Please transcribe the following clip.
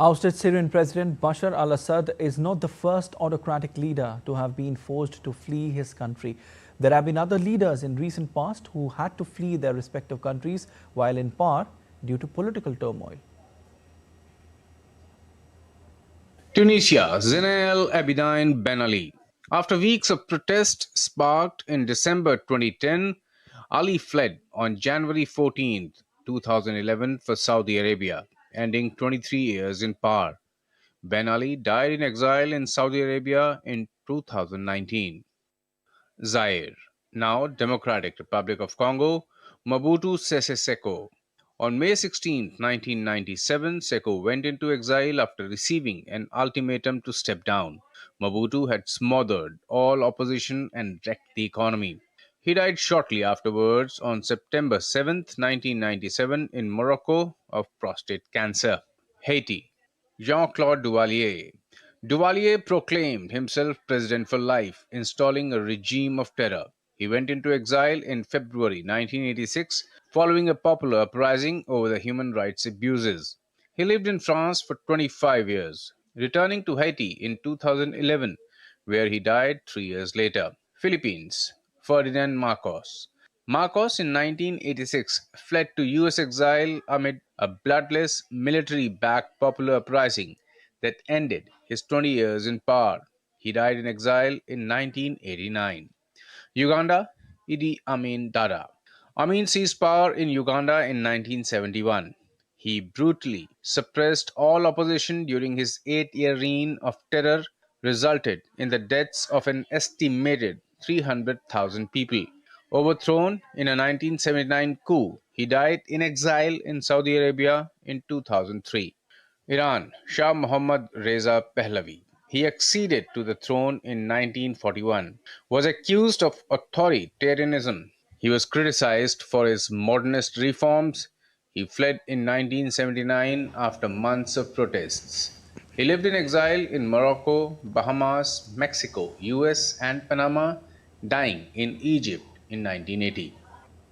Ousted Syrian President Bashar al-Assad is not the first autocratic leader to have been forced to flee his country. There have been other leaders in recent past who had to flee their respective countries while in power due to political turmoil. Tunisia, Zine Abidine Ben Ali. After weeks of protest sparked in December 2010, Ali fled on January 14, 2011 for Saudi Arabia, ending 23 years in power. Ben Ali died in exile in Saudi Arabia in 2019. Zaire, now Democratic Republic of Congo, Mobutu Sese Seko. On May 16, 1997, Seko went into exile after receiving an ultimatum to step down. Mobutu had smothered all opposition and wrecked the economy. He died shortly afterwards on September 7, 1997, in Morocco of prostate cancer. Haiti. Jean-Claude Duvalier. Duvalier proclaimed himself president for life, installing a regime of terror. He went into exile in February 1986 following a popular uprising over the human rights abuses. He lived in France for 25 years, returning to Haiti in 2011, where he died 3 years later. Philippines. Ferdinand Marcos. Marcos in 1986 fled to US exile amid a bloodless, military backed popular uprising that ended his 20 years in power. He died in exile in 1989. Uganda, Idi Amin Dada. Amin seized power in Uganda in 1971. He brutally suppressed all opposition during his 8 year reign of terror, resulted in the deaths of an estimated 300,000 people. Overthrown in a 1979 coup, he died in exile in Saudi Arabia in 2003. Iran, Shah Mohammad Reza Pahlavi. He acceded to the throne in 1941, was accused of authoritarianism. He was criticized for his modernist reforms. He fled in 1979 after months of protests. He lived in exile in Morocco, Bahamas, Mexico, US, and Panama, dying in Egypt in 1980.